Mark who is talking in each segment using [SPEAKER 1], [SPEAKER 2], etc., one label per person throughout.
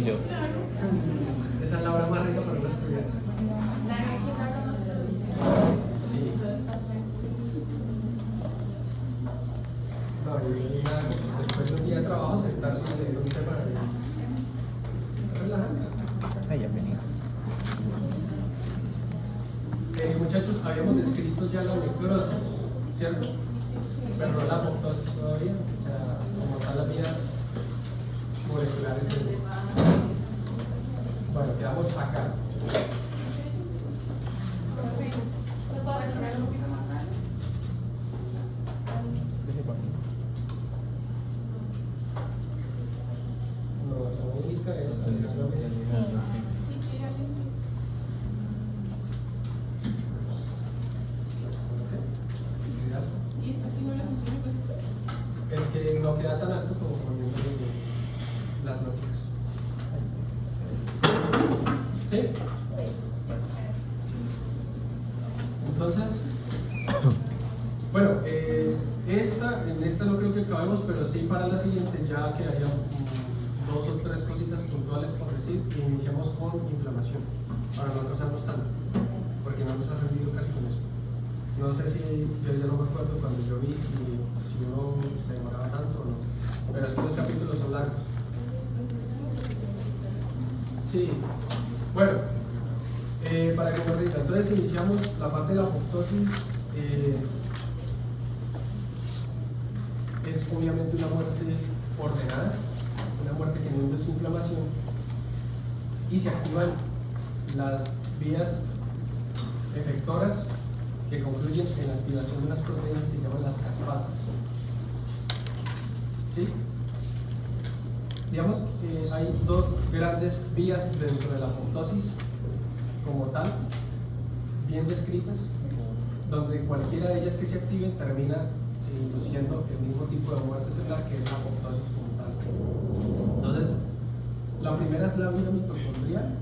[SPEAKER 1] yo.
[SPEAKER 2] Esa es la hora más rica para los estudiantes. Sí. No, y después de un día de trabajo, sentarse y leer un tema es relajante.
[SPEAKER 1] Ay, ya venía.
[SPEAKER 2] Muchachos, habíamos descrito ya la necrosis, ¿cierto? Pero no la apoptosis todavía, o sea, como tal las vías moleculares del... Bueno, quedamos acá. No, la única es Alejandro Messi. Es que no queda tan alto como poniendo las nóticas. ¿Sí? Entonces, bueno, en esta no creo que acabemos, pero sí para la siguiente ya quedarían dos o tres cositas puntuales por decir y iniciamos con inflamación, para no atrasarnos tanto, porque no nos ha rendido casi con esto. No sé si, yo ya no me acuerdo cuando yo vi si uno se demoraba tanto o no, pero es que los capítulos son largos. Sí, bueno, para que me rinda, entonces iniciamos la parte de la apoptosis. Es obviamente una muerte ordenada, una muerte que no induce inflamación y se activan las vías efectoras que concluyen en la activación de unas proteínas que llaman las caspasas. ¿Sí? Digamos, hay dos grandes vías dentro de la apoptosis como tal, bien descritas, donde cualquiera de ellas que se active termina induciendo el mismo tipo de muerte celular que es la apoptosis como tal. Entonces, la primera es la vía mitocondrial.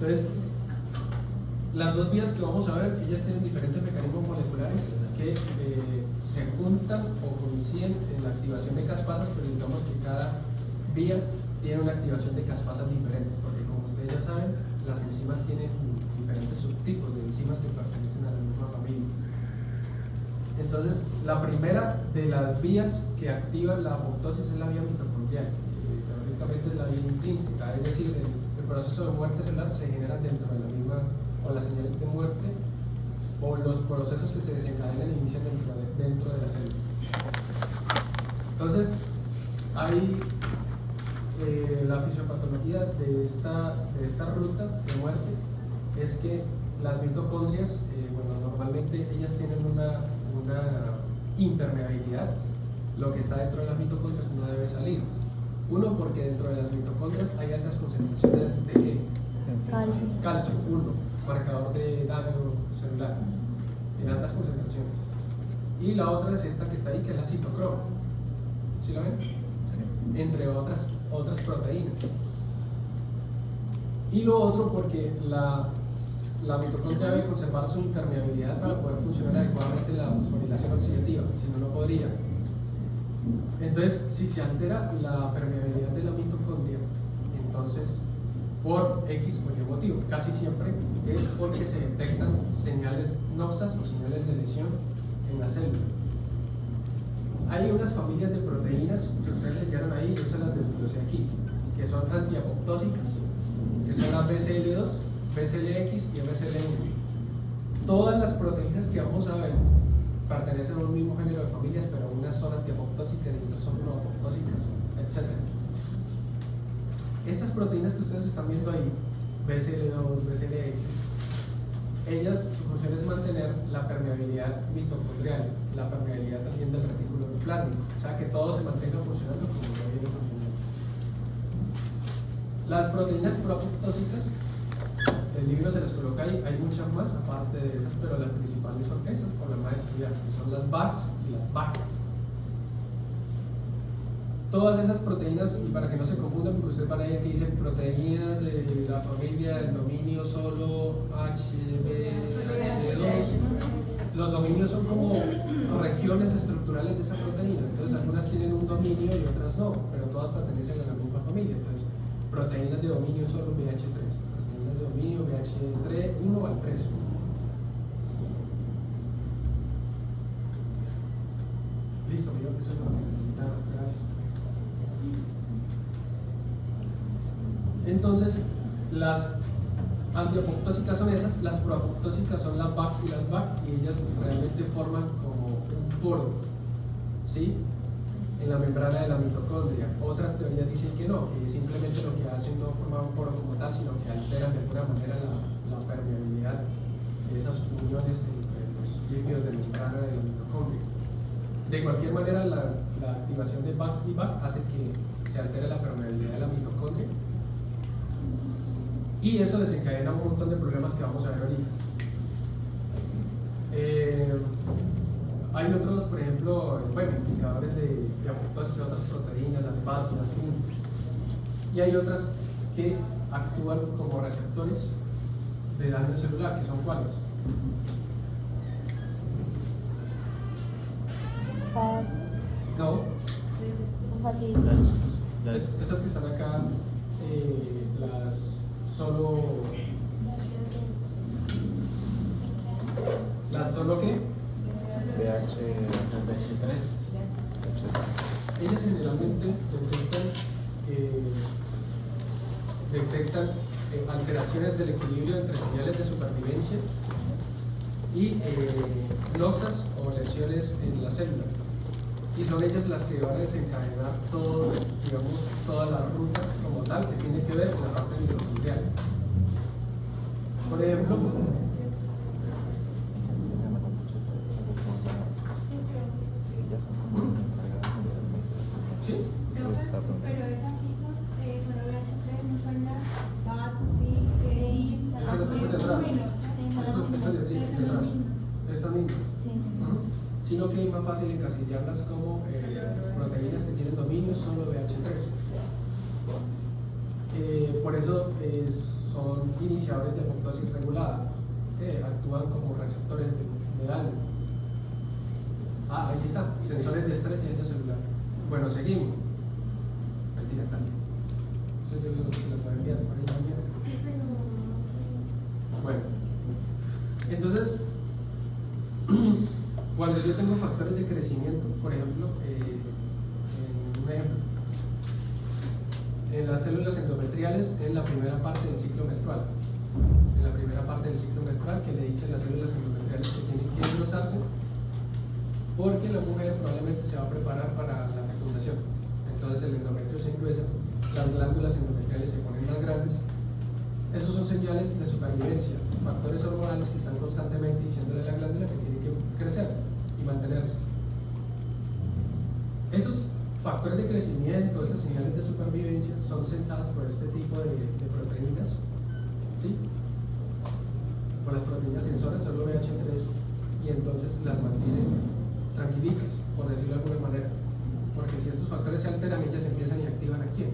[SPEAKER 2] Entonces, las dos vías que vamos a ver, ellas tienen diferentes mecanismos moleculares que se juntan o coinciden en la activación de caspasas, pero digamos que cada vía tiene una activación de caspasas diferentes, porque como ustedes ya saben, las enzimas tienen diferentes subtipos de enzimas que pertenecen a la misma familia. Entonces, la primera de las vías que activa la apoptosis es la vía mitocondrial, que teóricamente es la vía intrínseca, es decir, el proceso de muerte celular se genera dentro de la misma, o las señales de muerte, o los procesos que se desencadenan inician dentro de la célula. Entonces, hay la fisiopatología de esta ruta de muerte, es que las mitocondrias, bueno, normalmente ellas tienen una impermeabilidad, lo que está dentro de las mitocondrias no debe salir. Uno, porque dentro de las mitocondrias hay altas concentraciones de ¿qué? Calcio, marcador de daño celular, en altas concentraciones. Y la otra es esta que está ahí, que es la citocromo. ¿Sí la ven? Sí. Entre otras proteínas. Y lo otro, porque la mitocondria debe conservar su impermeabilidad para poder funcionar adecuadamente la fosforilación oxidativa, si no, no podría. Entonces, si se altera la permeabilidad de la mitocondria, entonces por X o Y motivo. Casi siempre es porque se detectan señales noxas o señales de lesión en la célula. Hay unas familias de proteínas que ustedes leyeron ahí, yo se las desglosé aquí, que son antiapoptósicas, que son las BCL2, BCLX y BCL1. Todas las proteínas que vamos a ver pertenecen a un mismo género de familias, pero unas son antiapoptósicas y otras son proapoptósicas, etc. Estas proteínas que ustedes están viendo ahí, BCL2, BCLX, ellas, su función es mantener la permeabilidad mitocondrial, la permeabilidad también del retículo endoplasmático, o sea que todo se mantenga funcionando como ya viene funcionando. Las proteínas proapoptósicas, el libro se les coloca ahí, hay muchas más aparte de esas, pero las principales son esas, por las más estudiadas, que son las BACs y las BAC. Todas esas proteínas, y para que no se confundan, porque ustedes van a ver que dicen proteínas de la familia del dominio solo HBH2. Los dominios son como regiones estructurales de esa proteína, entonces algunas tienen un dominio y otras no, pero todas pertenecen a la misma familia. Entonces, proteínas de dominio solo BH3, proteínas de dominio BH3, 1 al 3. Listo, creo que eso es lo que necesitaba. Gracias. Entonces, las antiapoptósicas son esas, las proapoptósicas son las BACs y las BAC, y ellas realmente forman como un poro, ¿sí?, en la membrana de la mitocondria. Otras teorías dicen que no, que simplemente lo que hacen no formar un poro como tal, sino que alteran de alguna manera la permeabilidad de esas uniones entre los lípidos de membrana de la mitocondria. De cualquier manera, la activación de BACs y BAC hace que se altere la permeabilidad de la mitocondria, y eso desencadena un montón de problemas que vamos a ver ahorita. Hay otros, por ejemplo, indicadores de apoptosis de otras proteínas, las BAT, las FIN, y hay otras que actúan como receptores de daño celular, que son ¿cuáles? No. Estas que están acá, las solo ¿qué? BH3. Ellas generalmente detectan alteraciones del equilibrio entre señales de supervivencia y noxas o lesiones en la célula. Y son ellas las que van a desencadenar todo, digamos, toda la ruta como tal que tiene que ver con la parte mitocondrial. Por ejemplo, ¿sí?
[SPEAKER 1] Pero esas tipos solo BH3 no son las BAT, BIC,
[SPEAKER 2] estas mismas, sino que es más fácil encasillarlas como proteínas que tienen dominio solo BH3. Por eso son iniciadores de apoptosis regulada, que actúan como receptores de daño. Ahí está, sensores de estrés y daño celular. Bueno, seguimos. Mentiras también. Eso yo se los voy a enviar por ahí también. Bueno, entonces, cuando yo tengo factores de crecimiento, por ejemplo, un ejemplo, en las células endometriales, en la primera parte del ciclo menstrual, que le dicen las células endometriales que tienen que engrosarse, porque la mujer probablemente se va a preparar para la fecundación. Entonces el endometrio se engruesa, las glándulas endometriales se ponen más grandes. Esos son señales de supervivencia, factores hormonales que están constantemente diciéndole a la glándula que tiene que crecer y mantenerse. Esos factores de crecimiento, esas señales de supervivencia, son sensadas por este tipo de proteínas, ¿sí? Por las proteínas sensoras, solo BH3, y entonces las mantienen tranquilitas, por decirlo de alguna manera, porque si estos factores se alteran, ellas empiezan y activan ¿a quién?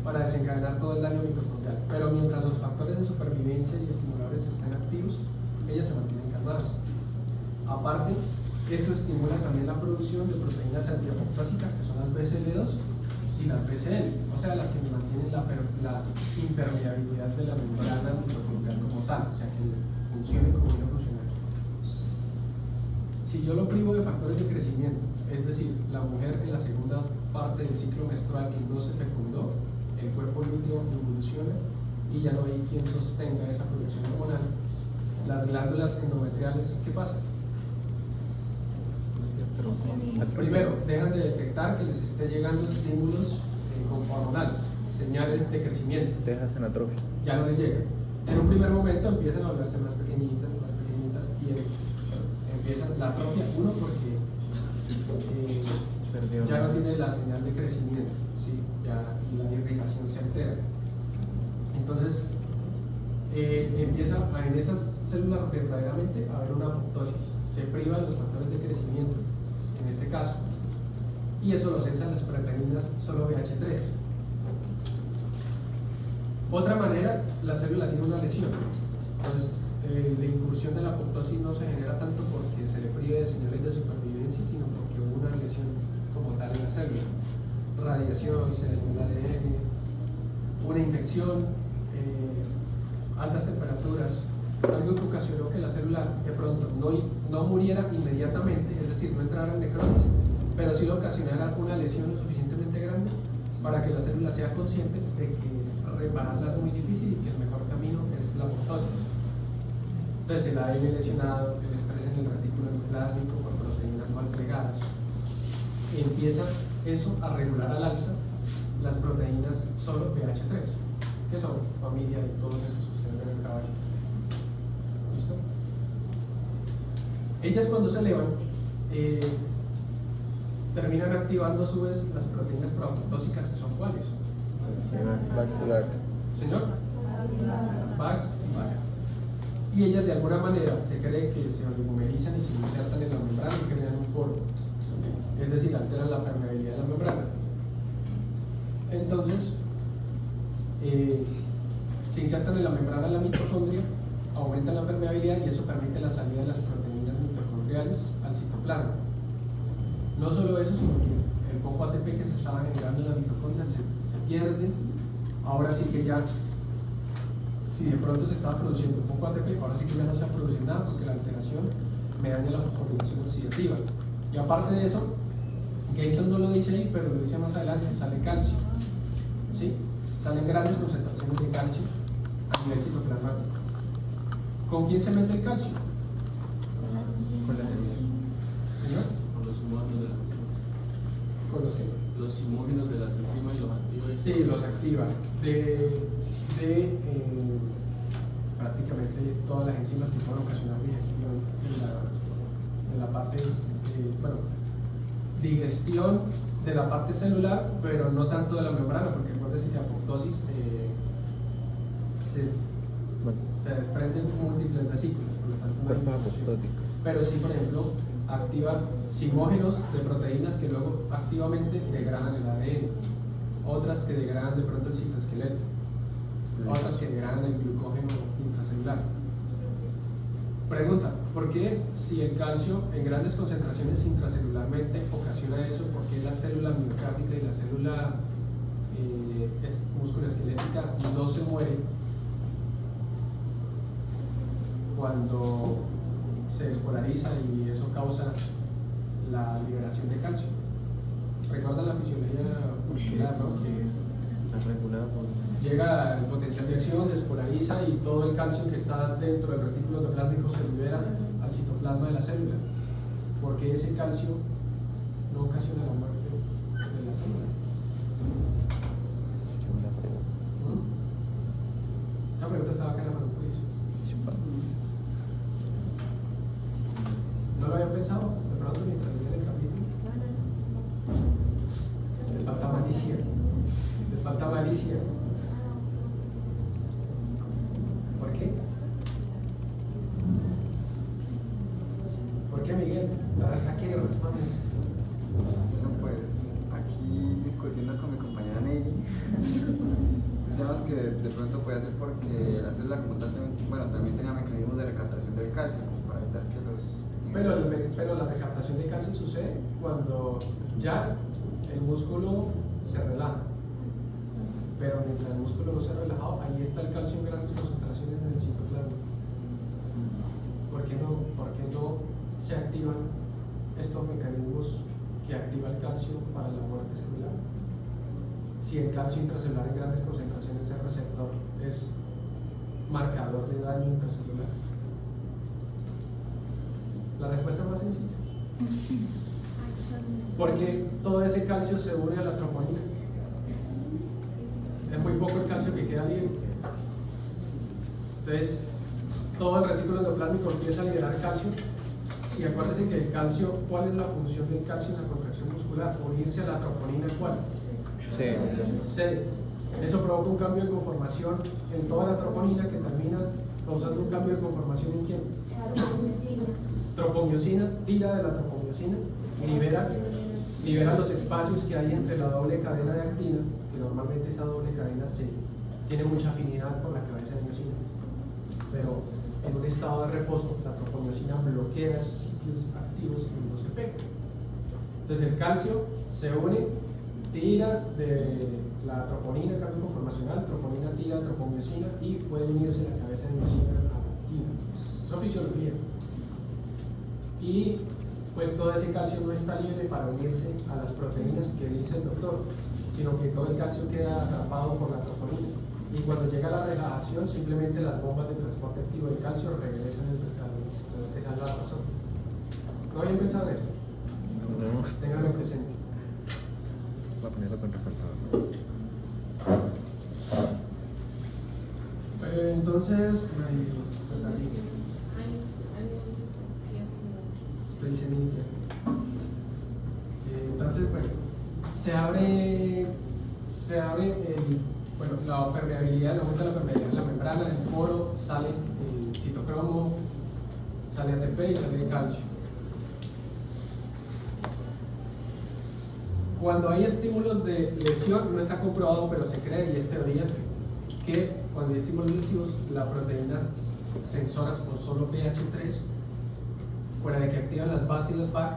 [SPEAKER 2] Para desencadenar todo el daño mitocondrial. Pero mientras los factores de supervivencia y estimuladores estén activos, ellas se mantienen calmadas. Aparte, eso estimula también la producción de proteínas antiapoptosicas, que son las BCL2 y las BCL, o sea, las que mantienen la impermeabilidad de la membrana mitocondrial como tal, o sea, que funcione como debe funcionar. Si yo lo privo de factores de crecimiento, es decir, la mujer en la segunda parte del ciclo menstrual que no se fecundó, el cuerpo lúteo involuciona y ya no hay quien sostenga esa producción hormonal, las glándulas endometriales, ¿qué pasa? Primero, dejan de detectar que les esté llegando estímulos hormonales, señales de crecimiento.
[SPEAKER 3] Dejas en atrofia.
[SPEAKER 2] Ya no les llega. En un primer momento empiezan a volverse más pequeñitas y empiezan la atrofia, uno porque ya no tiene la señal de crecimiento, ¿sí? Y la irrigación se altera. Entonces, empieza en esas células verdaderamente a haber una apoptosis, se priva de los factores de crecimiento, en este caso, y eso lo censan las proteínas solo BH3. Otra manera, la célula tiene una lesión, entonces la incursión de la apoptosis no se genera tanto porque se le prive de señales de supervivencia, sino porque hubo una lesión como tal en la célula, radiación, se dañó el ADN, una infección, altas temperaturas, algo que ocasionó que la célula de pronto no muriera inmediatamente, es decir, no entrara en necrosis, pero sí lo ocasionara una lesión lo suficientemente grande para que la célula sea consciente de que repararla es muy difícil y que el mejor camino es la apoptosis. Entonces el ADN lesionado, el estrés en el retículo endoplasmático por proteínas mal plegadas, empieza eso a regular al alza las proteínas solo BH3, que son familia de todos estos que ustedes ven en el caballo. ¿Listo? Ellas cuando se elevan terminan activando a su vez las proteínas proapoptósicas, que son ¿cuáles?
[SPEAKER 3] Vascular.
[SPEAKER 2] ¿Señor? Vas y vaga. Y ellas de alguna manera se cree que se oligomerizan y se insertan en la membrana y crean un poro, es decir, alteran la permeabilidad de la membrana. Entonces, se insertan en la membrana de la mitocondria, aumentan la permeabilidad y eso permite la salida de las proteínas mitocondriales al citoplasma. No solo eso, sino que el poco ATP que se estaba generando en la mitocondria se pierde. Ahora sí que ya, si de pronto se estaba produciendo poco ATP, ahora sí que ya no se va a producir nada porque la alteración me daña la fosforilación oxidativa. Y aparte de eso, Gayton no lo dice ahí, pero lo dice más adelante, sale calcio, ¿sí? Salen grandes concentraciones de calcio a nivel citoplasmático. ¿Con quién se mete el calcio?
[SPEAKER 3] Con las enzimas.
[SPEAKER 2] ¿Señor?
[SPEAKER 4] Con los simógenos de las enzimas.
[SPEAKER 2] ¿Con los qué?
[SPEAKER 4] Los simógenos de las enzimas y los activos.
[SPEAKER 2] Sí, los activa. Prácticamente todas las enzimas que pueden ocasionar digestión de la parte, digestión de la parte celular, pero no tanto de la membrana, porque acuérdense que apoptosis se desprenden múltiples vesículas, por lo tanto no hay
[SPEAKER 3] Cuerpos
[SPEAKER 2] inflamación.
[SPEAKER 3] apoptóticos.
[SPEAKER 2] Pero sí, por ejemplo, activa simógenos de proteínas que luego activamente degradan el ADN, otras que degradan de pronto el citoesqueleto, otras que degradan el glucógeno intracelular. Pregunta, ¿por qué si el calcio en grandes concentraciones intracelularmente ocasiona eso? ¿Por qué la célula miocárdica y la célula musculoesquelética no se muere cuando se despolariza y eso causa la liberación de calcio? ¿Recuerdan la fisiología muscular, no? Que
[SPEAKER 4] Está regulada por...
[SPEAKER 2] llega el potencial de acción, despolariza y todo el calcio que está dentro del retículo endoplasmático se libera al citoplasma de la célula, porque ese calcio no ocasiona la muerte de la célula. Esa pregunta estaba acá en la mano, pues. ¿No lo habían pensado? De pronto mientras veían el capítulo. Les falta malicia. Les falta malicia. ¿Por qué? ¿Por qué, Miguel? Hasta aquí responde.
[SPEAKER 5] Bueno, pues aquí discutiendo con mi compañera Neyli, decíamos que de pronto puede ser porque la célula como tal también tenga mecanismos de recaptación del calcio, como para evitar que los...
[SPEAKER 2] pero la recaptación de calcio sucede cuando ya el músculo se relaja. Pero mientras el músculo no se ha relajado, ahí está el calcio en grandes concentraciones en el citoplasma. ¿Por qué no se activan estos mecanismos que activa el calcio para la muerte celular? Si el calcio intracelular en grandes concentraciones, el receptor es marcador de daño intracelular. La respuesta es más sencilla. Porque todo ese calcio se une a la troponina. Es muy poco el calcio que queda libre. Entonces, todo el retículo endoplásmico empieza a liberar calcio. Y acuérdense que el calcio, ¿cuál es la función del calcio en la contracción muscular? Unirse a la troponina, ¿cuál? C. Eso provoca un cambio de conformación en toda la troponina que termina causando un cambio de conformación en quién? Tropomiosina, tira de la tropomiosina, libera los espacios que hay entre la doble cadena de actina, que normalmente esa doble cadena tiene mucha afinidad por la cabeza de miosina, pero en un estado de reposo la tropomiosina bloquea esos sitios activos y no se pega. Entonces el calcio se une, tira de la troponina, cambio conformacional, troponina tira de tropomiosina y puede unirse la cabeza de miosina a la actina. Eso es fisiología. Y pues todo ese calcio no está libre para unirse a las proteínas que dice el doctor, sino que todo el calcio queda atrapado por la troponina. Y cuando llega la relajación, simplemente las bombas de transporte activo del calcio regresan el calcio. Entonces, esa es la razón. ¿No habían pensado eso?
[SPEAKER 3] No.
[SPEAKER 2] Ténganlo presente.
[SPEAKER 3] Voy a ponerlo con resaltador.
[SPEAKER 2] Entonces, estoy semilla. Entonces, bueno, se abre la permeabilidad, aumenta la permeabilidad de la membrana, el poro, sale el citocromo, sale ATP y sale el calcio. Cuando hay estímulos de lesión, no está comprobado, pero se cree, y es teoría, que cuando hay estímulos lesivos, la proteína sensoras con solo pH3, fuera de que activan las BAS y las BAC,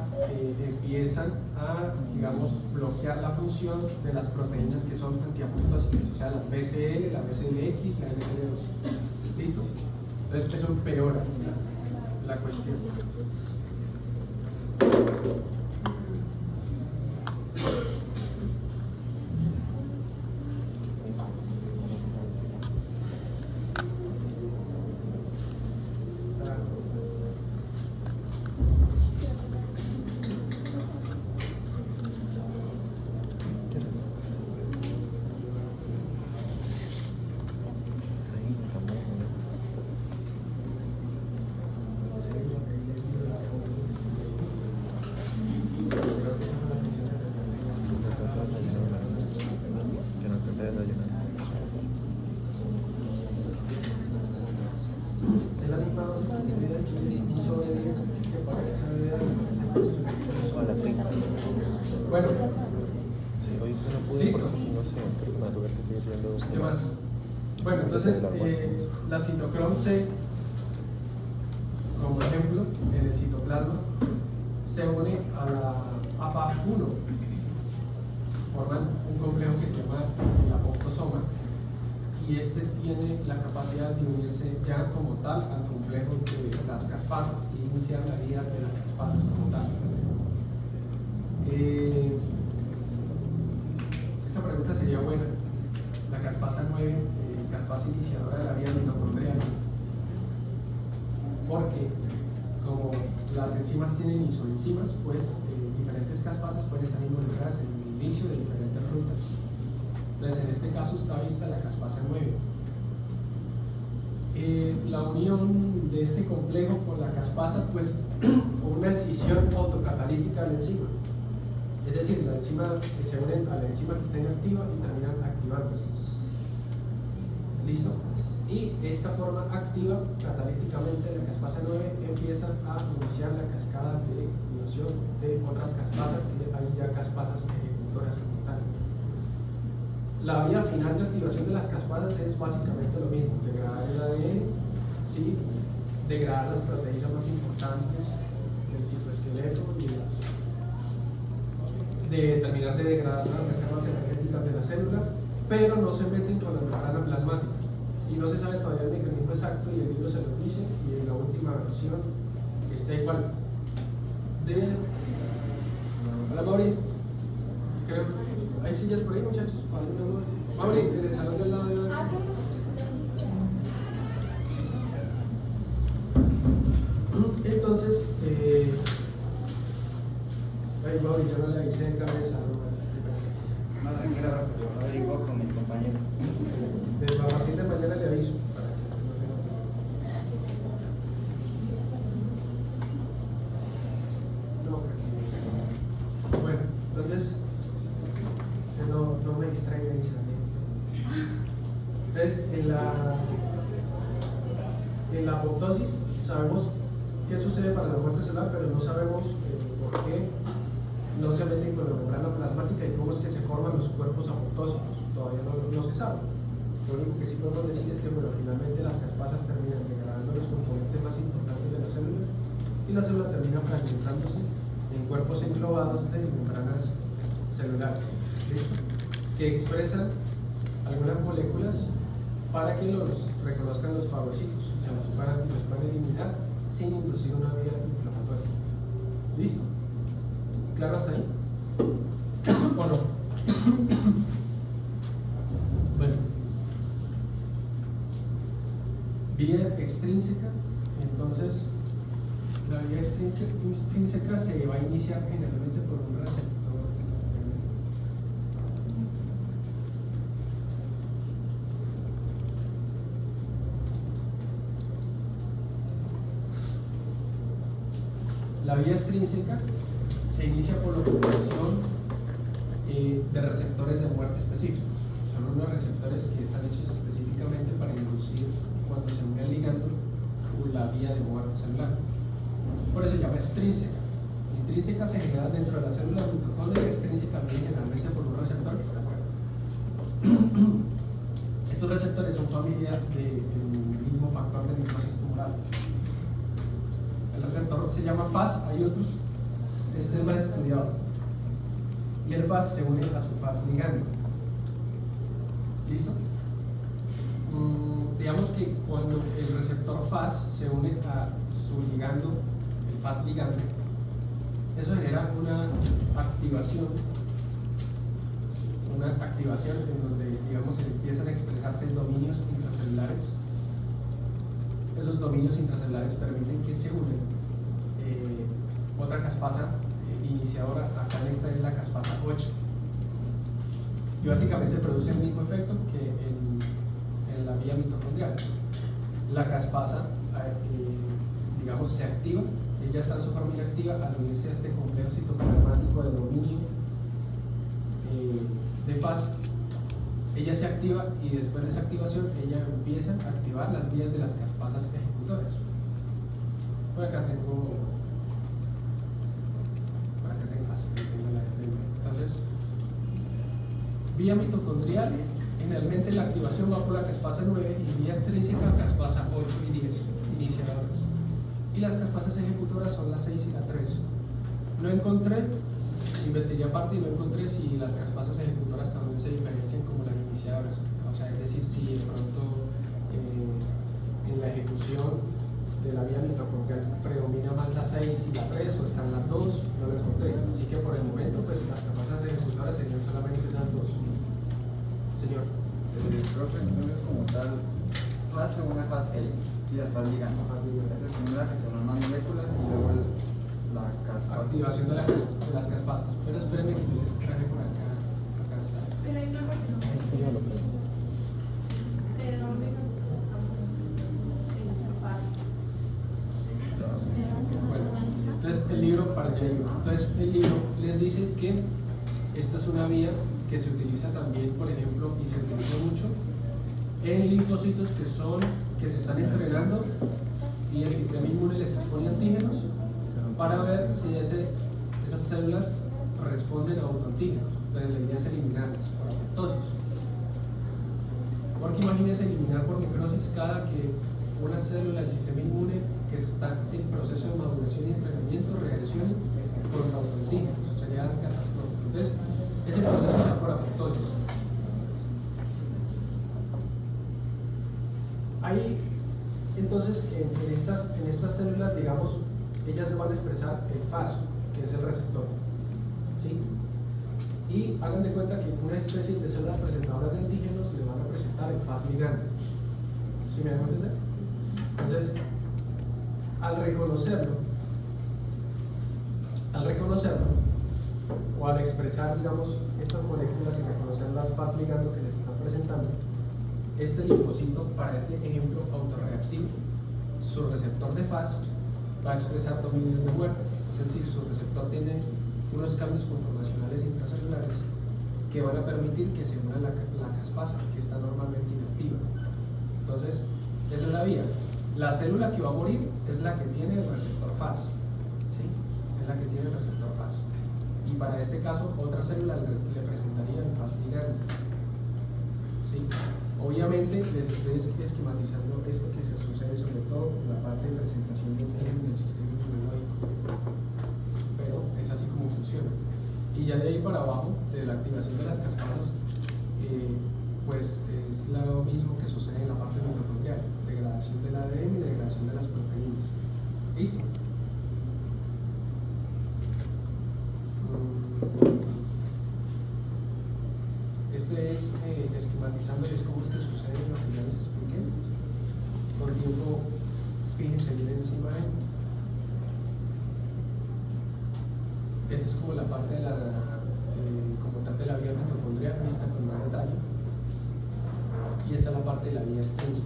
[SPEAKER 2] empiezan a, digamos, bloquear la función de las proteínas que son antiapoptósicas, o sea, las BCL, la BCLX, la LCL2. ¿Listo? Entonces eso empeora la cuestión. Bueno,
[SPEAKER 3] Sí, hoy no pude
[SPEAKER 2] ¿listo?
[SPEAKER 3] porque no sé, pero me tuve que seguir viendo.
[SPEAKER 2] ¿Qué más? Bueno, entonces la citocrom C, como ejemplo, en el citoplasma, se une a la APA1, forman un complejo que se llama el apoptosoma, y este tiene la capacidad de unirse ya como tal al complejo de las caspasas y iniciar la vida de las caspasas como tal. Esta pregunta sería buena. La caspasa 9, caspasa iniciadora de la vida mitocondrial, porque como las enzimas tienen isoenzimas, pues diferentes caspasas pueden estar involucradas en el inicio de diferentes rutas. Entonces, en este caso está vista la caspasa 9. La unión de este complejo con la caspasa, pues, con una escisión autocatalítica de la enzima. Es decir, la enzima que se unen a la enzima que está inactiva y terminan activando. ¿Listo? Y esta forma activa catalíticamente de la caspasa 9 empieza a iniciar la cascada de activación de otras caspasas, que hay ya caspasas ejecutoras como tal. La vía final de activación de las caspasas es básicamente lo mismo: degradar el ADN, ¿sí? Degradar las proteínas más importantes del citoesqueleto y de terminar de degradar las reservas energéticas de la célula, pero no se meten con la membrana plasmática. Y no se sabe todavía el mecanismo exacto, y el libro se lo dice, y en la última versión está igual. Hola Mauri, creo. ¿Hay sillas por ahí, muchachos? Mauri, en el salón del lado de hoy. Entonces, ay Mauri, yo no le avisé en cabeza.
[SPEAKER 6] No, tranquilo, yo lo averiguo con mis compañeros.
[SPEAKER 2] Desde a partir de mañana le aviso. No, bueno, entonces, no me distraiga Isabel. Entonces, en la apoptosis sabemos qué sucede para la muerte celular, pero no sabemos por qué no se meten con la membrana plasmática y cómo es que se forman los cuerpos apoptósicos. Todavía no se sabe. Lo único que sí podemos decir es que, bueno, finalmente las caspasas terminan degradando los componentes más importantes de la célula y la célula termina fragmentándose en cuerpos englobados de membranas celulares, ¿listo? Que expresan algunas moléculas para que los reconozcan los fagocitos, o sea, los puedan eliminar sin inducir una vía inflamatoria. ¿Listo? ¿Claro hasta ahí? ¿O no? Bueno, vía extrínseca. Entonces, la vía extrínseca se va a iniciar generalmente por un receptor. La vía extrínseca se inicia por la ocupación de receptores de muerte específicos. Son unos receptores que están hechos específicamente para inducir, cuando se une al ligando, la vía de muerte celular. Por eso se llama extrínseca. Intrínseca se genera dentro de la célula mitocondria, extrínseca viene generalmente por un receptor que está afuera. Estos receptores son familia del mismo factor de necrosis tumoral. El receptor se llama FAS, hay otros, ese es el más estudiado. Y el FAS se une a su FAS ligando. ¿Listo? Digamos que cuando el receptor FAS se une a su ligando, el FAS ligante, eso genera una activación en donde, digamos, empiezan a expresarse dominios intracelulares. Esos dominios intracelulares permiten que se unen otra caspasa iniciadora. Acá en esta es la caspasa 8, y básicamente produce el mismo efecto que en la vía mitocondrial. La caspasa, digamos, se activa, ella está en su familia activa al unirse a este complejo citoplasmático de dominio de FAS. Ella se activa y después de esa activación ella empieza a activar las vías de las caspasas ejecutoras. Por acá tengo entonces, vía mitocondrial, generalmente la activación va por la caspasa 9, y vía extrínseca caspasa 8 y 10 iniciadores, y las caspasas ejecutoras son las 6 y la 3. No encontré, investigué aparte y no encontré si las caspasas ejecutoras también se diferencian como las iniciadoras, o sea, es decir, si de pronto en la ejecución de la vía mitocondrial predomina más la 6 y la 3, o están las 2, no lo encontré. Así que por el momento, pues las capaces ejecutoras serían solamente esas 2. Señor.
[SPEAKER 5] Profe, entonces como tal, FAS según la FAS L, sí, el FAS ligando. Esa es primera que son unas moléculas y luego la caspasa.
[SPEAKER 2] Activación de las caspasas. Pero espérenme que les traje por acá. Acá está.
[SPEAKER 1] Pero hay una parte no. ¿De dónde nos
[SPEAKER 2] Entonces el libro, para allá iba. Entonces el libro les dice que esta es una vía que se utiliza también, por ejemplo, y se utiliza mucho en linfocitos que se están entrenando y el sistema inmune les expone antígenos para ver si esas células responden a autoantígenos. Entonces la idea es eliminarlas por apoptosis. Porque imagínense eliminar por necrosis cada que una célula del sistema inmune que está en proceso de maduración y entrenamiento, reaccione contra autoantígenos. Sería catastrófico. Entonces, ese proceso se da por apoptosis. Ahí, entonces, en estas células, digamos, ellas se van a expresar el FAS, que es el receptor, ¿sí? Y hagan de cuenta que una especie de células presentadoras de antígenos le van a presentar el FAS ligando. ¿Sí me hago entender? Entonces, al reconocerlo, o al expresar, digamos, estas moléculas y reconocer las FAS ligando que les están presentando, este linfocito, para este ejemplo autorreactivo, su receptor de FAS va a expresar dominios de muerte, es decir, su receptor tiene unos cambios conformacionales intracelulares que van a permitir que se una la caspasa, que está normalmente inactiva. Entonces, esa es la vía. La célula que va a morir es la que tiene el receptor FAS, ¿sí? Es la que tiene el receptor FAS. Y para este caso, otra célula le presentaría el FAS ligando, ¿sí? Obviamente les estoy esquematizando esto que se sucede sobre todo en la parte de presentación del sistema inmunológico, pero es así como funciona. Y ya de ahí para abajo, de la activación de las caspasas, pues es lo mismo que sucede en la parte mitocondrial, degradación del ADN y degradación de las proteínas. ¿Listo? Este es esquematizando y es cómo es que sucede lo que ya les expliqué. Con tiempo, fíjense bien en esa imagen. Esta es como la parte de la, como tal de la vía mitocondrial vista con más detalle. Y esta es la parte de la vía extensa.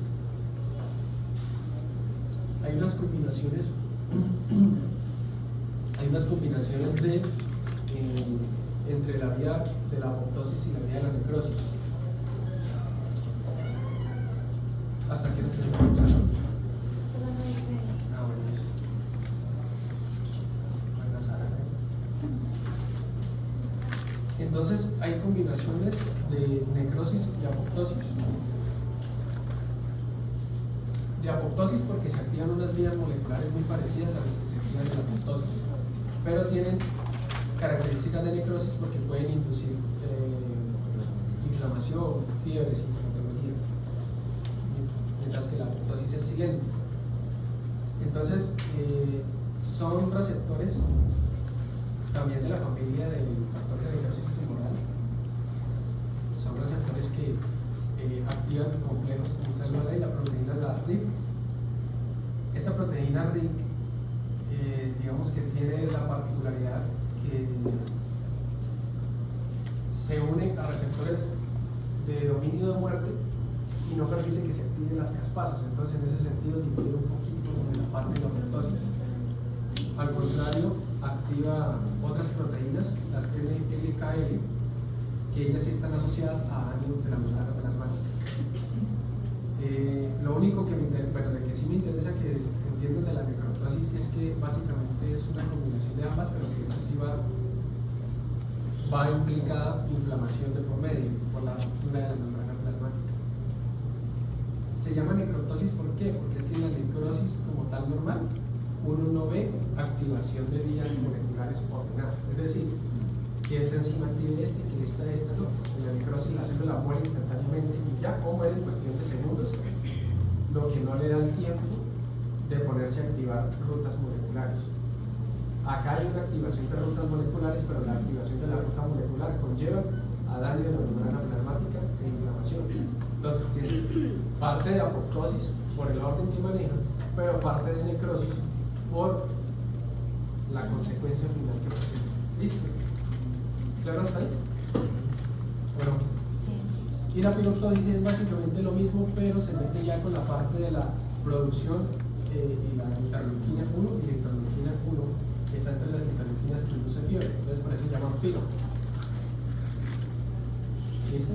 [SPEAKER 2] Hay unas combinaciones de entre la vía de la apoptosis y la vía de la necrosis. ¿Hasta aquí nos tenemos que pensar? Ah, bueno, listo. Entonces hay combinaciones de necrosis y apoptosis. De apoptosis porque se activan unas vías moleculares muy parecidas a las que se activan en la apoptosis, pero tienen características de necrosis porque pueden inducir inflamación, fiebre, sintomatología, mientras que la apoptosis es silente. Entonces, son receptores también de la familia del factor de necrosis tumoral. Son receptores que activan complejos como usted lo ve, y la proteína la RIC. Esta proteína RIC, digamos que tiene la particularidad que se une a receptores de dominio de muerte y no permite que se activen las caspasas. Entonces, en ese sentido, difiere un poquito de la parte de la apoptosis. Al contrario, activa otras proteínas, las LKL, que ellas sí están asociadas a daño de la membrana plasmática. Lo único que de que sí me interesa que entiendan de la necroptosis es que básicamente es una combinación de ambas, pero que esta sí va implicada inflamación de por medio por la ruptura de la membrana plasmática. Se llama necroptosis, ¿por qué? Porque es que en la necrosis como tal normal uno no ve activación de vías moleculares ordenadas, es decir, que esta enzima active que esta no. En la necrosis la célula muere instantáneamente y ya, o muere en cuestión de segundos, lo que no le da el tiempo de ponerse a activar rutas moleculares. Acá hay una activación de rutas moleculares, pero la activación de la ruta molecular conlleva a daño de la membrana plasmática e inflamación. Entonces tiene parte de apoptosis por el orden que maneja, pero parte de necrosis por la consecuencia final que presenta. ¿Listo? ¿Claro hasta ahí? Bueno. Y la piroptosis es básicamente lo mismo, pero se mete ya con la parte de la producción y la interleuquina 1, y la interleuquina 1 está entre las interleuquinas que induce fiebre, entonces por eso se llaman pilo. ¿Listo?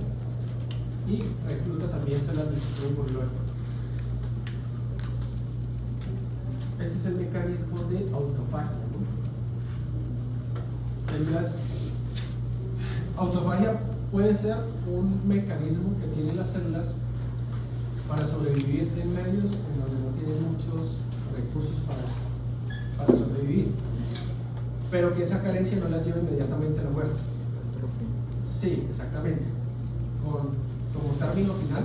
[SPEAKER 2] Y recluta también células del sistema inmunológico. Este es el mecanismo de autofagia, ¿no? Células. Autofagia puede ser un mecanismo que tienen las células para sobrevivir en medios en donde no tienen muchos recursos para sobrevivir, pero que esa carencia no la lleva inmediatamente a la muerte. Sí, exactamente. Como término final,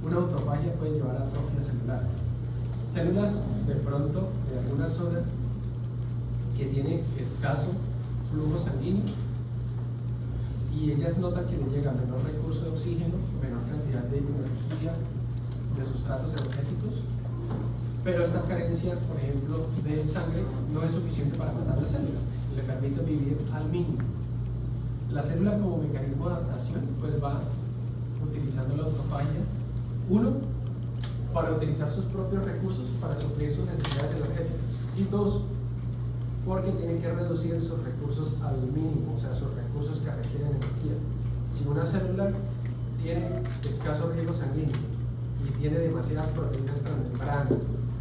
[SPEAKER 2] una autofagia puede llevar a atrofia celular. Células de pronto de algunas zonas que tienen escaso flujo sanguíneo y ellas notan que les llega menor recurso de oxígeno, menor cantidad de energía, de sustratos energéticos, pero esta carencia, por ejemplo, de sangre no es suficiente para matar la célula, le permite vivir al mínimo. La célula como mecanismo de adaptación pues va utilizando la autofagia, uno, para utilizar sus propios recursos para suplir sus necesidades energéticas, y dos, porque tiene que reducir sus recursos al mínimo, o sea, sus recursos que requieren energía. Si una célula tiene escaso riego sanguíneo y tiene demasiadas proteínas transmembrana,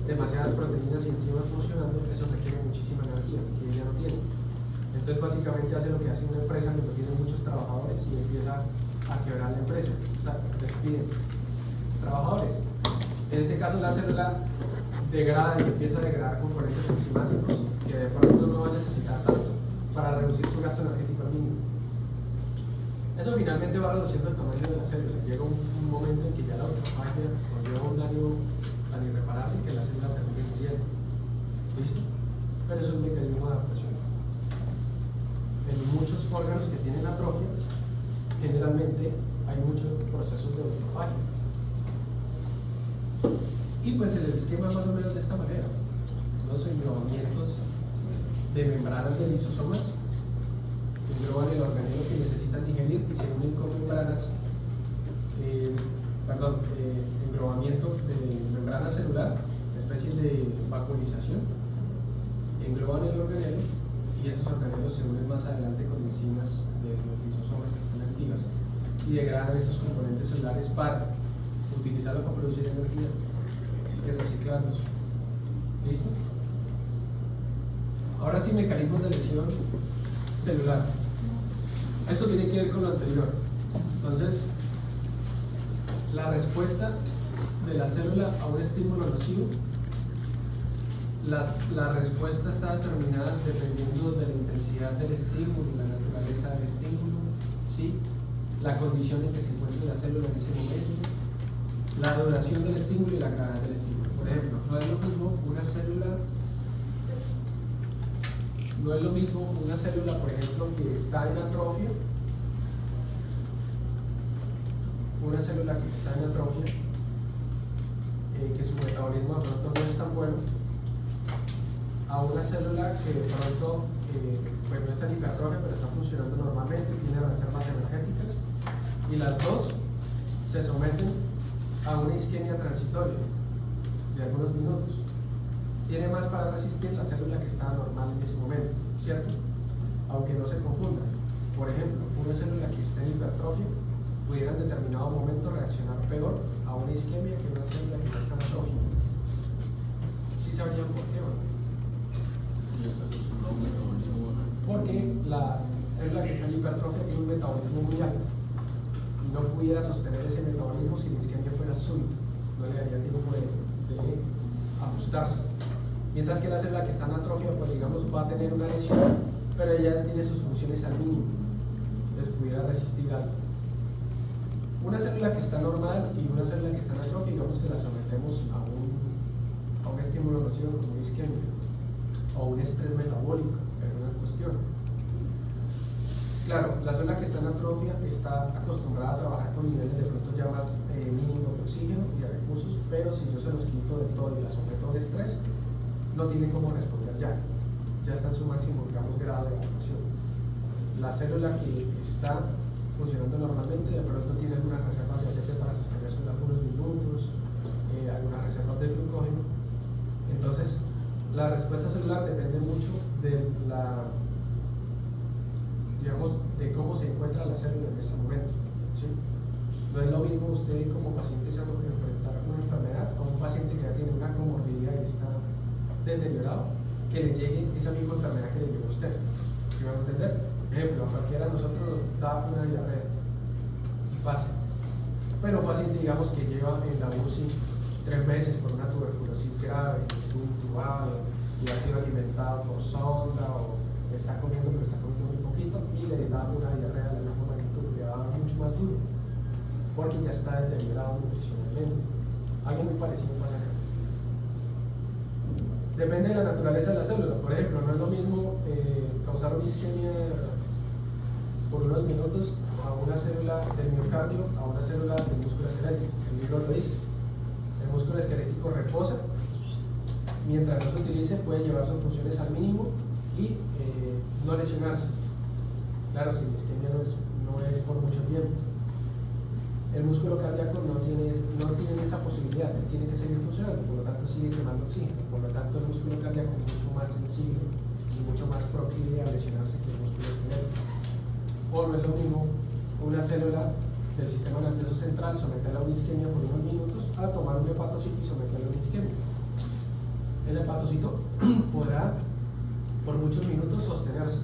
[SPEAKER 2] demasiadas proteínas y enzimas funcionando, eso requiere muchísima energía que ella no tiene. Entonces básicamente hace lo que hace una empresa cuando tiene muchos trabajadores y empieza a quebrar la empresa, despide trabajadores. En este caso la célula degrada y empieza a degradar componentes enzimáticos que de pronto no va a necesitar tanto para reducir su gasto energético al mínimo. Eso finalmente va reduciendo el tamaño de la célula. Llega un momento en que ya la autofagia conlleva un daño tan irreparable que la célula termina muriendo. ¿Listo? Pero es un mecanismo de adaptación. En muchos órganos que tienen atrofia, generalmente hay muchos procesos de autofagia. Y pues el esquema más o menos de esta manera: los englobamientos de membranas de lisosomas engloban el organelo que necesitan digerir y se unen con membranas, englobamiento de membrana celular, especie de vacuolización, engloban el organelo y esos organelos se unen más adelante con enzimas de los lisosomas que están activas y degradan estos componentes celulares para utilizarlos para producir energía y reciclarlos. ¿Listo? Ahora sí, mecanismos de lesión celular. Esto tiene que ver con lo anterior. Entonces, la respuesta de la célula a un estímulo nocivo, la respuesta está determinada dependiendo de la intensidad del estímulo, la naturaleza del estímulo, ¿sí? La condición en que se encuentre la célula en ese momento, la duración del estímulo y la gravedad del estímulo. Por ejemplo, no es lo mismo una célula, por ejemplo, que está en atrofia, que su metabolismo de pronto no es tan bueno, a una célula que de pronto pues no está en hipertrofia pero está funcionando normalmente, tiene reservas energéticas, y las dos se someten a una isquemia transitoria de algunos minutos. Tiene más para resistir la célula que está normal en ese momento, ¿cierto? Aunque no se confundan. Por ejemplo, una célula que está en hipertrofia pudiera en determinado momento reaccionar peor a una isquemia que una célula que está en atrofia. ¿Sí sabrían por qué? ¿No? Porque la célula que está en hipertrofia tiene un metabolismo muy alto y no pudiera sostener ese metabolismo si la isquemia fuera súbita, no le daría tiempo de ajustarse. Mientras que la célula que está en atrofia, pues digamos, va a tener una lesión, pero ella tiene sus funciones al mínimo, entonces pudiera resistir algo. Una célula que está normal y una célula que está en atrofia, digamos que la sometemos a un estímulo nocivo como una isquemia o un estrés metabólico, es una cuestión. Claro, la célula que está en atrofia está acostumbrada a trabajar con niveles de pronto ya más mínimos de oxígeno y de recursos, pero si yo se los quito de todo y la someto a estrés, no tiene cómo responder ya está en su máximo, digamos, grado de adaptación. La célula que está funcionando normalmente de pronto tiene algunas reservas de ATP para sostenerse algunos minutos, algunas reservas de glucógeno. Entonces, la respuesta celular depende mucho de de cómo se encuentra la célula en este momento, ¿sí? No es lo mismo usted como paciente se enfrentar a una enfermedad a un paciente que ya tiene una comorbilidad y está deteriorado, que le llegue esa misma enfermedad que le llegó a usted. ¿Sí van a entender? Por ejemplo, a cualquiera de nosotros nos da una diarrea y pasa, pero un paciente, digamos, que lleva en la UCI 3 meses por una tuberculosis grave, estuvo intubado y ha sido alimentado por sonda o está comiendo pero está comiendo muy poquito y le da una diarrea de la misma magnitud, le va a dar mucho más duro porque ya está deteriorado nutricionalmente. Algo muy parecido pasa acá. Depende de la naturaleza de la célula. Por ejemplo, no es lo mismo causar una isquemia por unos minutos a una célula del miocardio a una célula del músculo esquelético. El libro lo dice. El músculo esquelético reposa, mientras no se utilice puede llevar sus funciones al mínimo y no lesionarse. Claro, si la isquemia no es por mucho tiempo. El músculo cardíaco no tiene esa posibilidad, él tiene que seguir funcionando, por lo tanto sigue quemando oxígeno, por lo tanto el músculo cardíaco es mucho más sensible y mucho más proclive a lesionarse que el músculo esquelético. O no es lo mismo una célula del sistema nervioso central someterla a una isquemia por unos minutos a tomar un hepatocito y someterla a una isquemia. El hepatocito podrá por muchos minutos sostenerse,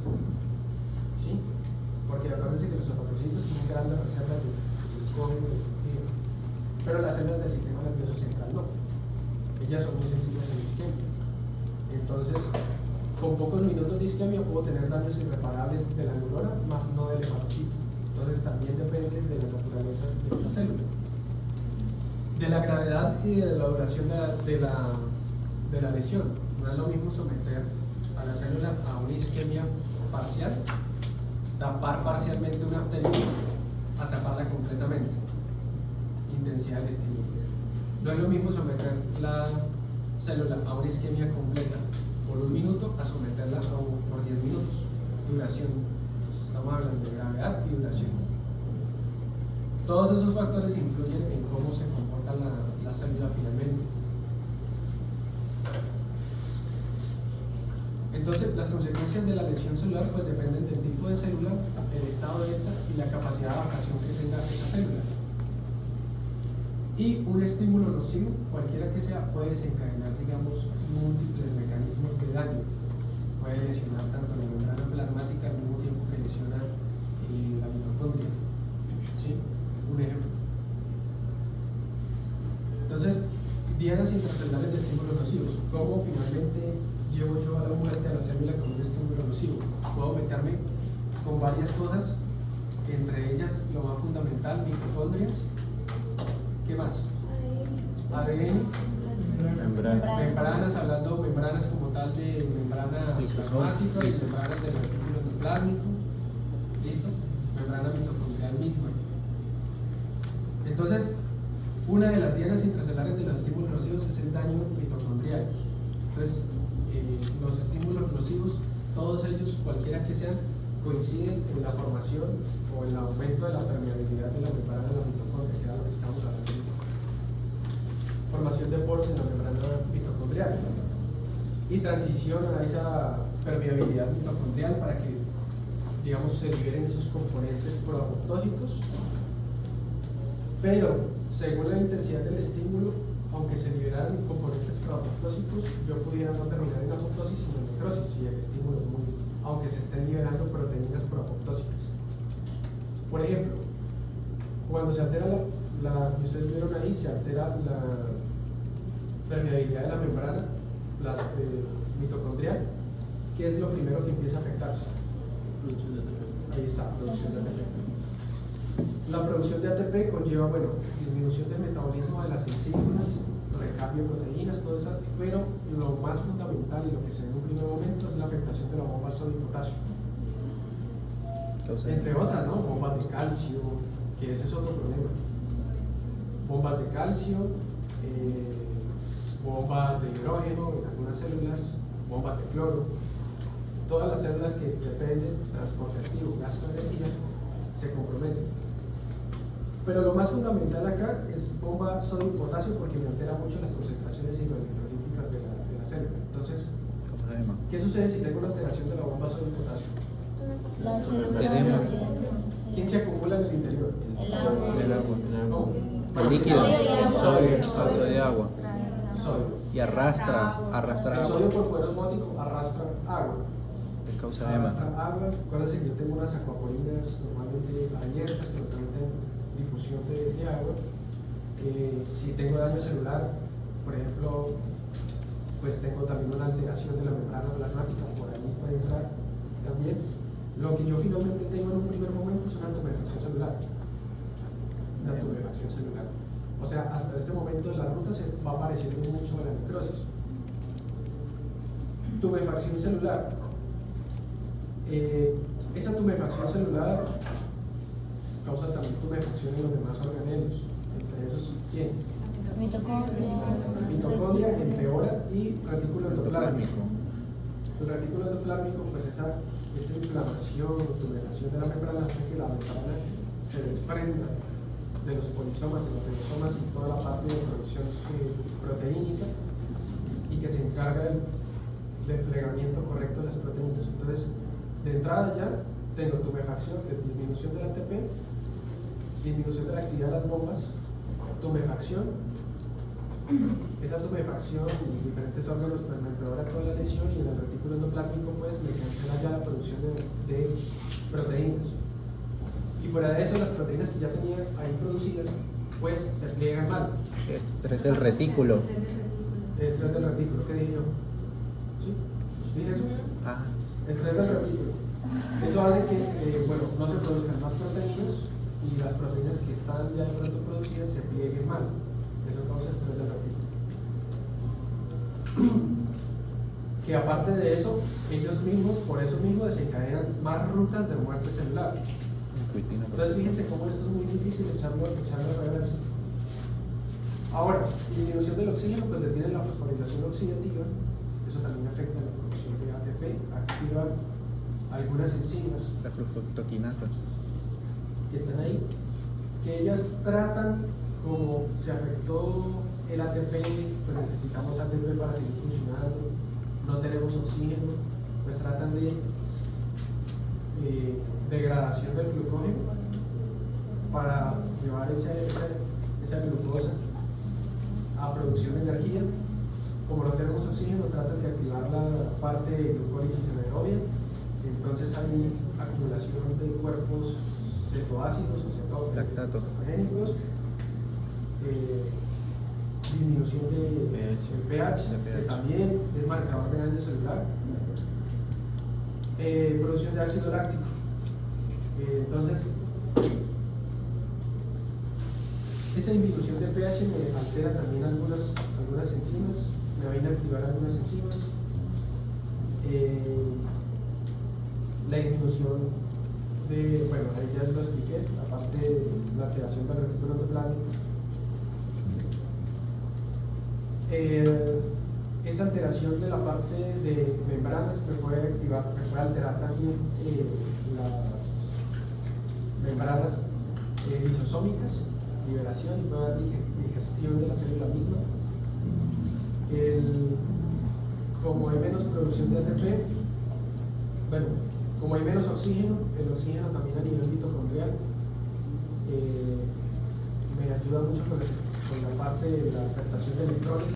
[SPEAKER 2] ¿sí? Porque acuérdense que los hepatocitos tienen grandes reservas de pero las células del sistema nervioso central no, ellas son muy sensibles a la isquemia. Entonces, con pocos minutos de isquemia puedo tener daños irreparables de la neurona, más no del hepatocito. Entonces, también depende de la naturaleza de esa célula, de la gravedad y de la duración de la lesión. No es lo mismo someter a la célula a una isquemia parcial, tapar parcialmente una arteria, a taparla completamente. Intensidad del estímulo. No es lo mismo someter la célula a una isquemia completa por 1 minuto a someterla por 10 minutos. Duración. Entonces, estamos hablando de gravedad y duración. Todos esos factores influyen en cómo se comporta la célula finalmente. Entonces, las consecuencias de la lesión celular pues dependen del tipo de célula, el estado de esta y la capacidad de adaptación que tenga esa célula. Y un estímulo nocivo, cualquiera que sea, puede desencadenar, digamos, múltiples mecanismos de daño. Puede lesionar tanto la membrana plasmática al mismo tiempo que lesiona la mitocondria. ¿Sí? Un ejemplo. Entonces, dianas intracelulares de estímulos nocivos. ¿Cómo finalmente llevo yo a la muerte a la célula con un estímulo nocivo? Puedo meterme con varias cosas, entre ellas lo más fundamental, mitocondrias. ¿Qué más? ADN, membranas, hablando membranas como tal de membrana plasmática, membranas del retículo endoplásmico, ¿listo? Membrana mitocondrial misma. Entonces, una de las dianas intracelulares de los estímulos nocivos es el daño mitocondrial. Entonces, los estímulos nocivos, todos ellos, cualquiera que sean, coinciden en la formación o el aumento de la permeabilidad de la membrana de la mitocondria, que era lo que estamos hablando. Formación de poros en la membrana mitocondrial y transición a esa permeabilidad mitocondrial para que, digamos, se liberen esos componentes proapoptósicos. Pero, según la intensidad del estímulo, aunque se liberaran componentes proapoptósicos, yo pudiera no terminar en apoptosis sino en necrosis si el estímulo es muy, aunque se estén liberando proteínas proapoptósicas. Por ejemplo, cuando se altera la que ustedes vieron ahí, se altera la permeabilidad de la membrana mitocondrial, ¿qué es lo primero que empieza a afectarse?
[SPEAKER 4] Producción de ATP.
[SPEAKER 2] Ahí está, producción de ATP. La producción de ATP conlleva, bueno, disminución del metabolismo de las enzimas, recambio de proteínas, todo eso, pero lo más fundamental y lo que se ve en un primer momento es la afectación de la bomba sodio y potasio. Entre otras, ¿no? Bombas de calcio, que ese es otro problema. Bombas de calcio, bombas de hidrógeno en algunas células, bombas de cloro. Todas las células que dependen del transporte activo, gasto de energía, se comprometen. Pero lo más fundamental acá es bomba sodio y potasio porque me altera mucho las concentraciones hidroelectrolíticas de la célula. Entonces, ¿qué sucede si tengo una alteración de la bomba sodio y potasio?
[SPEAKER 7] La célula.
[SPEAKER 2] ¿Quién se acumula en el interior?
[SPEAKER 7] El agua.
[SPEAKER 2] No.
[SPEAKER 3] El líquido.
[SPEAKER 2] Sodio.
[SPEAKER 3] Sodio de agua.
[SPEAKER 2] Sodio.
[SPEAKER 3] Y arrastra
[SPEAKER 2] El sodio por poder osmótico arrastra agua.
[SPEAKER 3] que causa edema.
[SPEAKER 2] Arrastra agua. Acuérdense que yo tengo unas acuaporinas normalmente abiertas que me permiten difusión de agua. Si tengo daño celular, Por ejemplo, pues tengo también una alteración de la membrana plasmática, por ahí puede entrar también. Lo que yo finalmente tengo en un primer momento es una tumefacción celular. Una tumefacción celular. O sea, hasta este momento de la ruta se va apareciendo mucho de la necrosis. Tumefacción celular. Esa tumefacción celular causa también tumefacción en los demás organelos. Entre esos, ¿quién? Mitocondria empeora y retículo endoplásmico. El retículo endoplásmico, pues esa inflamación o tumefacción de la membrana hace que la membrana se desprenda de los polisomas y los ribosomas y toda la parte de producción proteínica y que se encarga del plegamiento correcto de las proteínas. Entonces, de entrada ya tengo tumefacción, disminución del ATP, disminución de la actividad de las bombas, tumefacción. Esa tumefacción en diferentes órganos pues me empeora toda la lesión y en el retículo endoplásmico pues me cancela ya la producción de proteínas. Y fuera de eso, las proteínas que ya tenía ahí producidas pues se pliegan mal.
[SPEAKER 3] Estrés del retículo.
[SPEAKER 2] Estrés del retículo, ¿qué dije yo? ¿Sí? ¿Dije eso?
[SPEAKER 3] Ah,
[SPEAKER 2] Estrés del retículo. Eso hace que bueno, no se produzcan más proteínas y las proteínas que están ya de pronto producidas se plieguen mal. Eso causa estrés del retículo. Que aparte de eso, ellos mismos, por eso mismo, desencadenan más rutas de muerte celular. Entonces fíjense cómo esto es muy difícil echarlo a reverso. Ahora, disminución del oxígeno, pues detiene la fosforilación oxidativa. Eso también afecta la producción de ATP, activa algunas enzimas
[SPEAKER 3] la fructoquinasa.
[SPEAKER 2] que están ahí, que ellas tratan, como se afectó el ATP, pues necesitamos ATP para seguir funcionando, no tenemos oxígeno, pues tratan de degradación del glucógeno para llevar esa glucosa a producción de energía. Como no tenemos oxígeno, tratan de activar la parte de glucólisis anaerobia. Entonces hay acumulación de cuerpos cetoácidos o
[SPEAKER 3] Lactato.
[SPEAKER 2] cetogénicos, disminución del pH, que también es marcador de daño celular, producción de ácido láctico. Entonces, esa disminución de pH me altera también algunas enzimas, me va a inactivar algunas enzimas. La disminución de, bueno, ahí ya lo expliqué, aparte de la alteración del retículo endoplásmico. Esa alteración de la parte de membranas me puede alterar también las membranas lisosómicas, liberación y toda digestión de la célula misma. Como hay menos producción de ATP, bueno, como hay menos oxígeno, el oxígeno también a nivel mitocondrial me ayuda mucho con la parte de la aceptación de electrones.